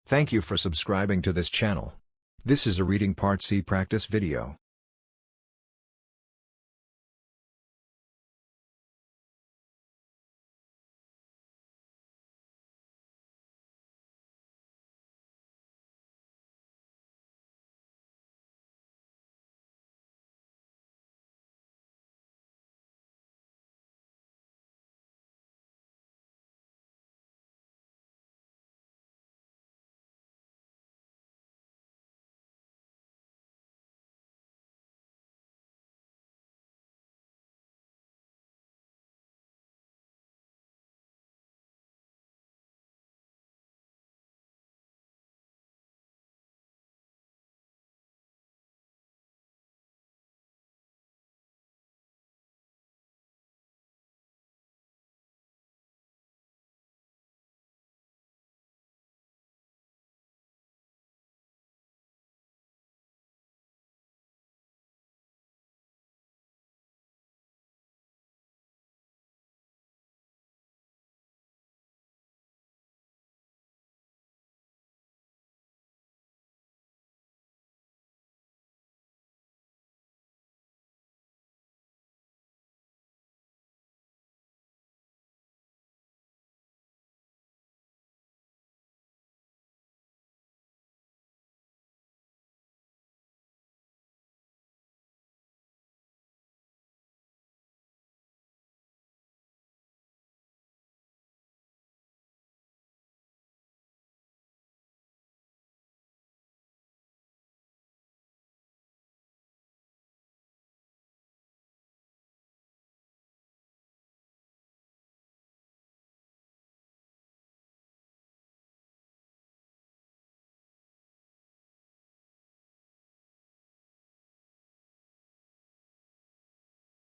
Thank you for subscribing to this channel. This is a reading part C practice video.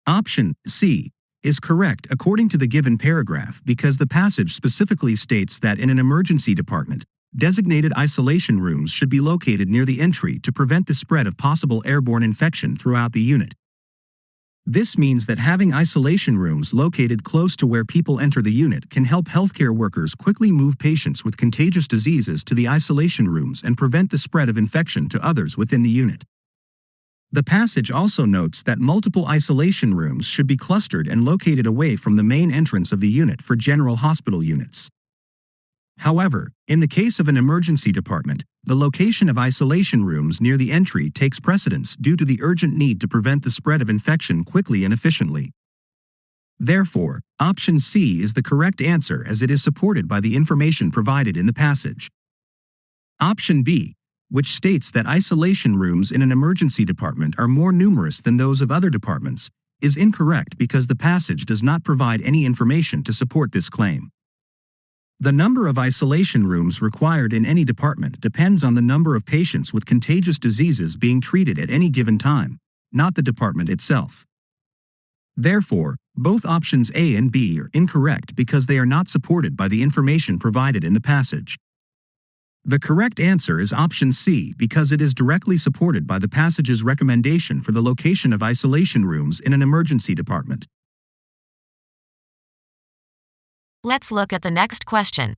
Option C is correct according to the given paragraph because the passage specifically states that in an emergency department, designated isolation rooms should be located near the entry to prevent the spread of possible airborne infection throughout the unit. This means that having isolation rooms located close to where people enter the unit can help healthcare workers quickly move patients with contagious diseases to the isolation rooms and prevent the spread of infection to others within the unit. The passage also notes that multiple isolation rooms should be clustered and located away from the main entrance of the unit for general hospital units. However, in the case of an emergency department, the location of isolation rooms near the entry takes precedence due to the urgent need to prevent the spread of infection quickly and efficiently. Therefore, option C is the correct answer as it is supported by the information provided in the passage. Option B, which states that isolation rooms in an emergency department are more numerous than those of other departments, is incorrect because the passage does not provide any information to support this claim. The number of isolation rooms required in any department depends on the number of patients with contagious diseases being treated at any given time, not the department itself. Therefore, both options A and B are incorrect because they are not supported by the information provided in the passage. The correct answer is option C because it is directly supported by the passage's recommendation for the location of isolation rooms in an emergency department. Let's look at the next question.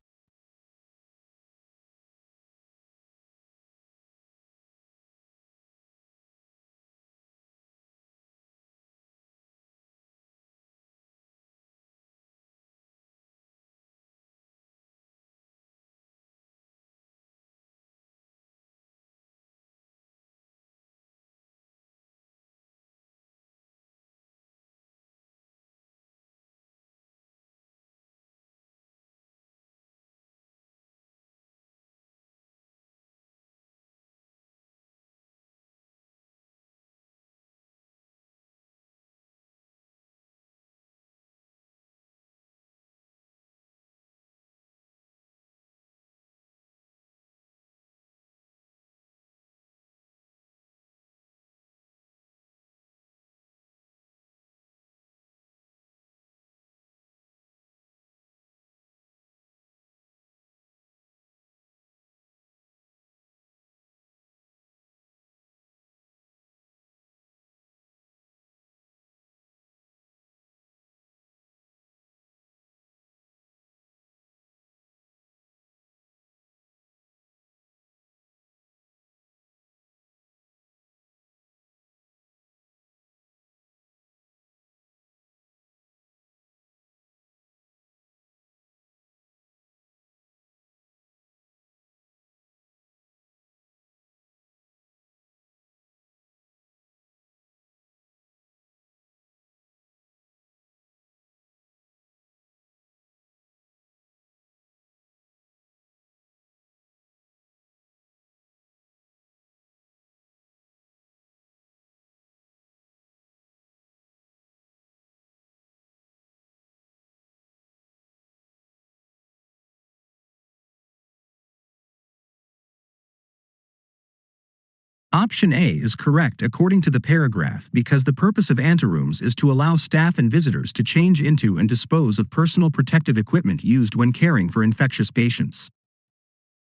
Option A is correct according to the paragraph because the purpose of anterooms is to allow staff and visitors to change into and dispose of personal protective equipment used when caring for infectious patients.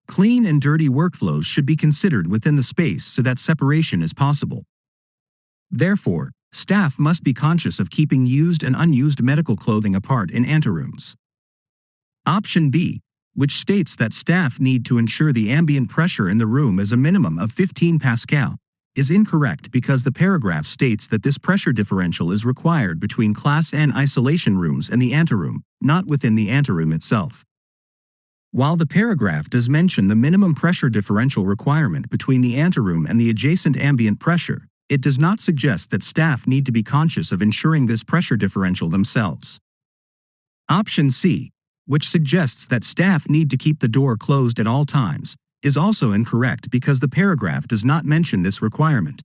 Clean and dirty workflows should be considered within the space so that separation is possible. Therefore, staff must be conscious of keeping used and unused medical clothing apart in anterooms. Option B, which states that staff need to ensure the ambient pressure in the room is a minimum of 15 Pascal, is incorrect because the paragraph states that this pressure differential is required between Class N isolation rooms and the anteroom, not within the anteroom itself. While the paragraph does mention the minimum pressure differential requirement between the anteroom and the adjacent ambient pressure, it does not suggest that staff need to be conscious of ensuring this pressure differential themselves. Option C, which suggests that staff need to keep the door closed at all times, is also incorrect because the paragraph does not mention this requirement.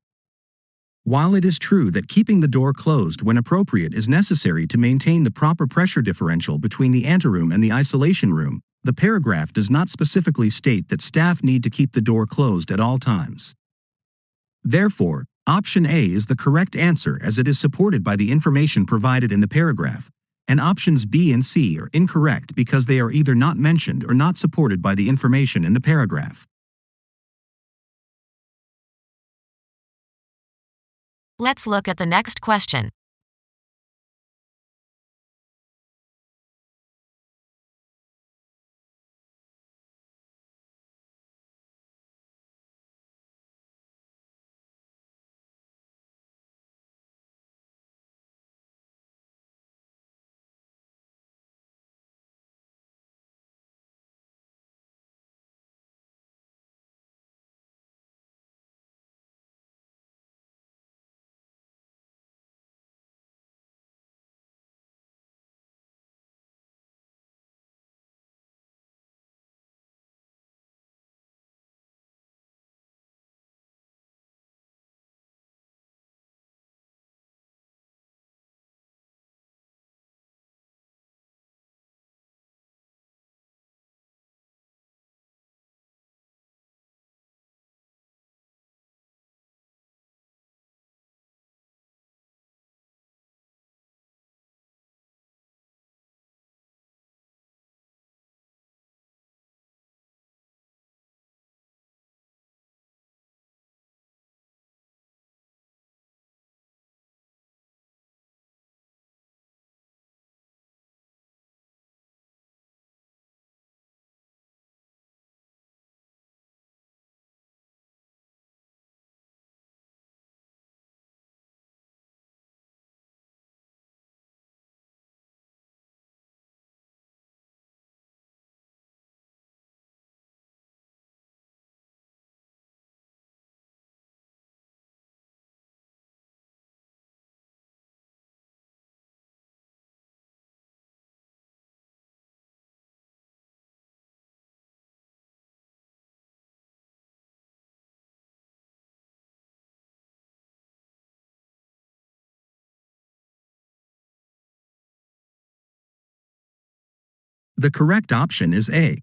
While it is true that keeping the door closed when appropriate is necessary to maintain the proper pressure differential between the anteroom and the isolation room, the paragraph does not specifically state that staff need to keep the door closed at all times. Therefore, option A is the correct answer as it is supported by the information provided in the paragraph, and options B and C are incorrect because they are either not mentioned or not supported by the information in the paragraph. Let's look at the next question. The correct option is A.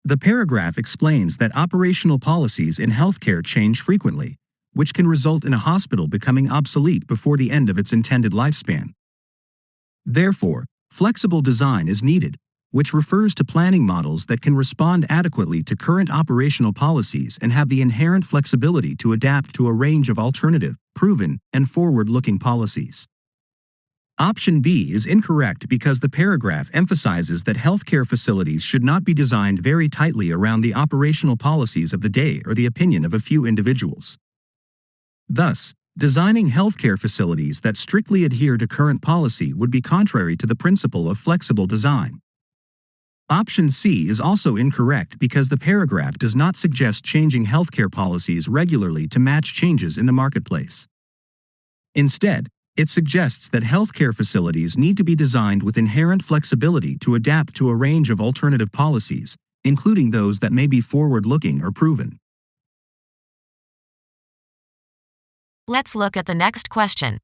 The paragraph explains that operational policies in healthcare change frequently, which can result in a hospital becoming obsolete before the end of its intended lifespan. Therefore, flexible design is needed, which refers to planning models that can respond adequately to current operational policies and have the inherent flexibility to adapt to a range of alternative, proven, and forward-looking policies. Option B is incorrect because the paragraph emphasizes that healthcare facilities should not be designed very tightly around the operational policies of the day or the opinion of a few individuals. Thus, designing healthcare facilities that strictly adhere to current policy would be contrary to the principle of flexible design. Option C is also incorrect because the paragraph does not suggest changing healthcare policies regularly to match changes in the marketplace. Instead, it suggests that healthcare facilities need to be designed with inherent flexibility to adapt to a range of alternative policies, including those that may be forward-looking or proven. Let's look at the next question.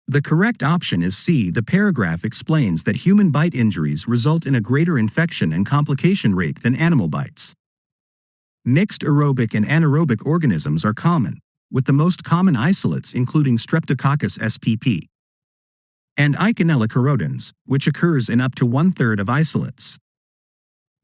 The correct option is C. The paragraph explains that human bite injuries result in a greater infection and complication rate than animal bites. Mixed aerobic and anaerobic organisms are common, with the most common isolates including Streptococcus spp and Eikenella corrodens, which occurs in up to 1/3 of isolates.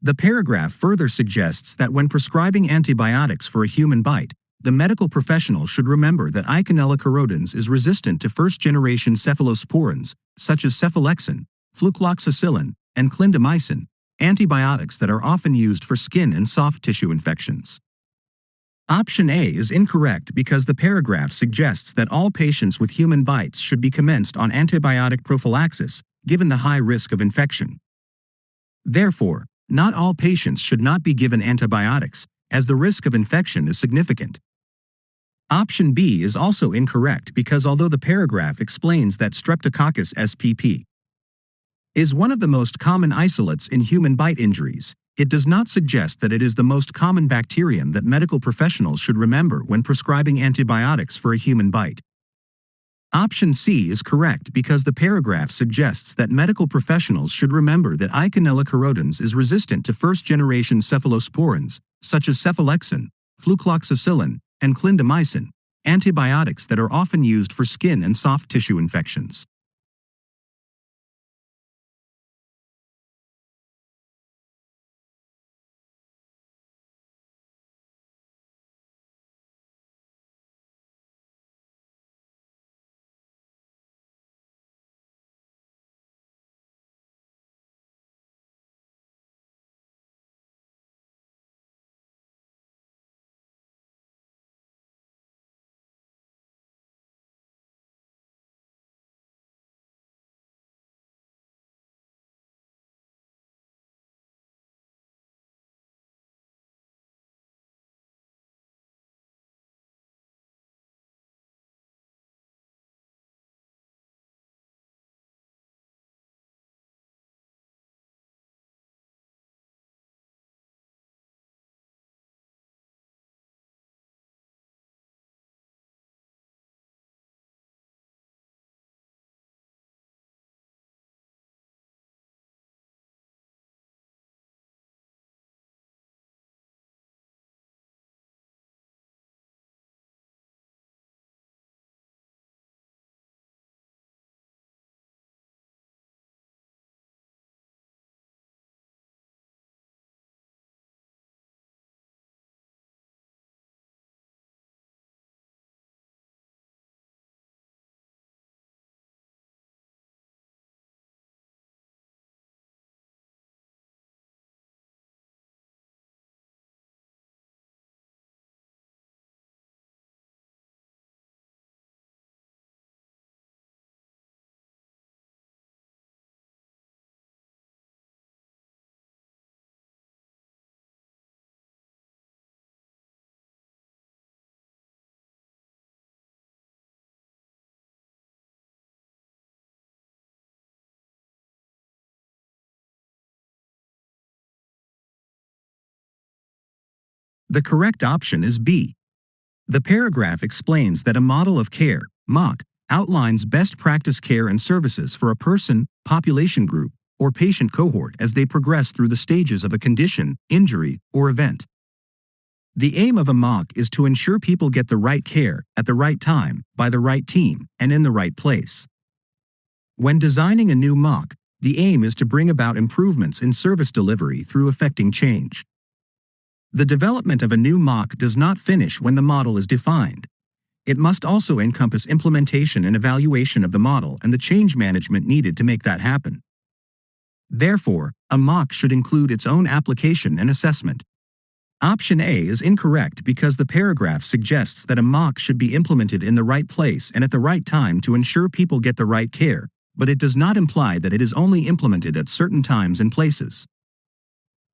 The paragraph further suggests that when prescribing antibiotics for a human bite, the medical professional should remember that Eikenella corrodens is resistant to first-generation cephalosporins, such as cephalexin, flucloxacillin, and clindamycin, antibiotics that are often used for skin and soft tissue infections. Option A is incorrect because the paragraph suggests that all patients with human bites should be commenced on antibiotic prophylaxis, given the high risk of infection. Therefore, not all patients should not be given antibiotics, as the risk of infection is significant. Option B is also incorrect because although the paragraph explains that Streptococcus spp is one of the most common isolates in human bite injuries, it does not suggest that it is the most common bacterium that medical professionals should remember when prescribing antibiotics for a human bite. Option C is correct because the paragraph suggests that medical professionals should remember that Eikenella corrodens is resistant to first-generation cephalosporins, such as cephalexin, flucloxacillin, and clindamycin, antibiotics that are often used for skin and soft tissue infections. The correct option is B. The paragraph explains that a model of care, MOC, outlines best practice care and services for a person, population group, or patient cohort as they progress through the stages of a condition, injury, or event. The aim of a MOC is to ensure people get the right care, at the right time, by the right team, and in the right place. When designing a new MOC, the aim is to bring about improvements in service delivery through effecting change. The development of a new MOC does not finish when the model is defined. It must also encompass implementation and evaluation of the model and the change management needed to make that happen. Therefore, a MOC should include its own application and assessment. Option A is incorrect because the paragraph suggests that a MOC should be implemented in the right place and at the right time to ensure people get the right care, but it does not imply that it is only implemented at certain times and places.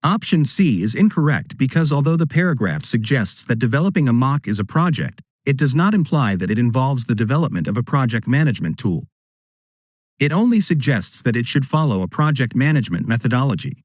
Option C is incorrect because although the paragraph suggests that developing a MOC is a project, it does not imply that it involves the development of a project management tool. It only suggests that it should follow a project management methodology.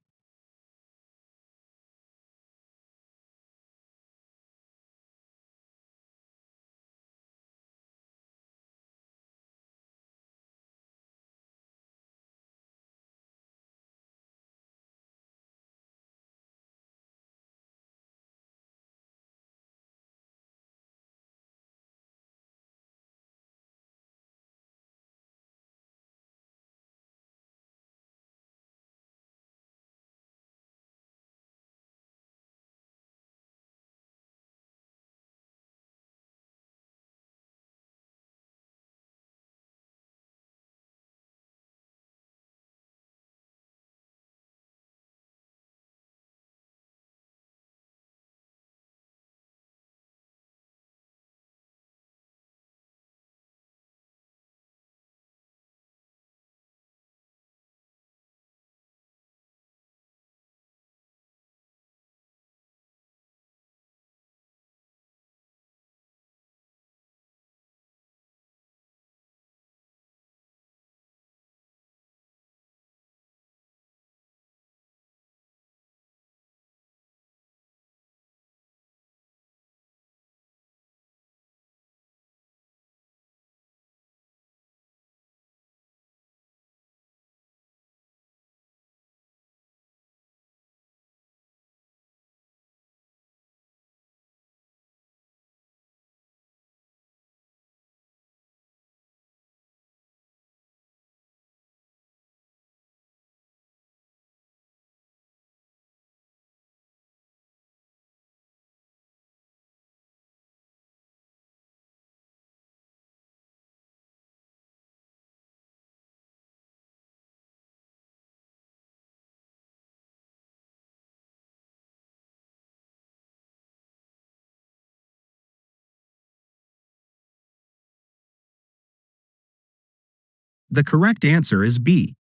The correct answer is B.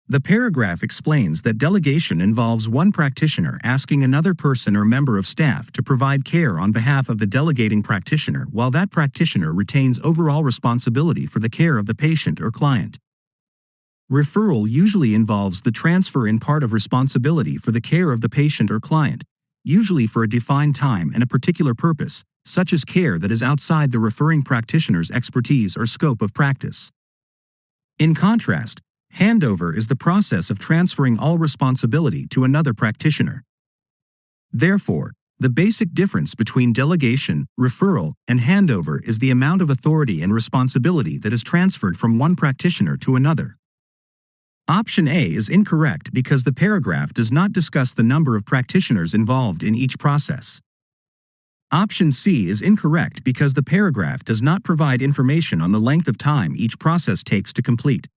The paragraph explains that delegation involves one practitioner asking another person or member of staff to provide care on behalf of the delegating practitioner while that practitioner retains overall responsibility for the care of the patient or client. Referral usually involves the transfer in part of responsibility for the care of the patient or client, usually for a defined time and a particular purpose, such as care that is outside the referring practitioner's expertise or scope of practice. In contrast, handover is the process of transferring all responsibility to another practitioner. Therefore, the basic difference between delegation, referral, and handover is the amount of authority and responsibility that is transferred from one practitioner to another. Option A is incorrect because the paragraph does not discuss the number of practitioners involved in each process. Option C is incorrect because the paragraph does not provide information on the length of time each process takes to complete.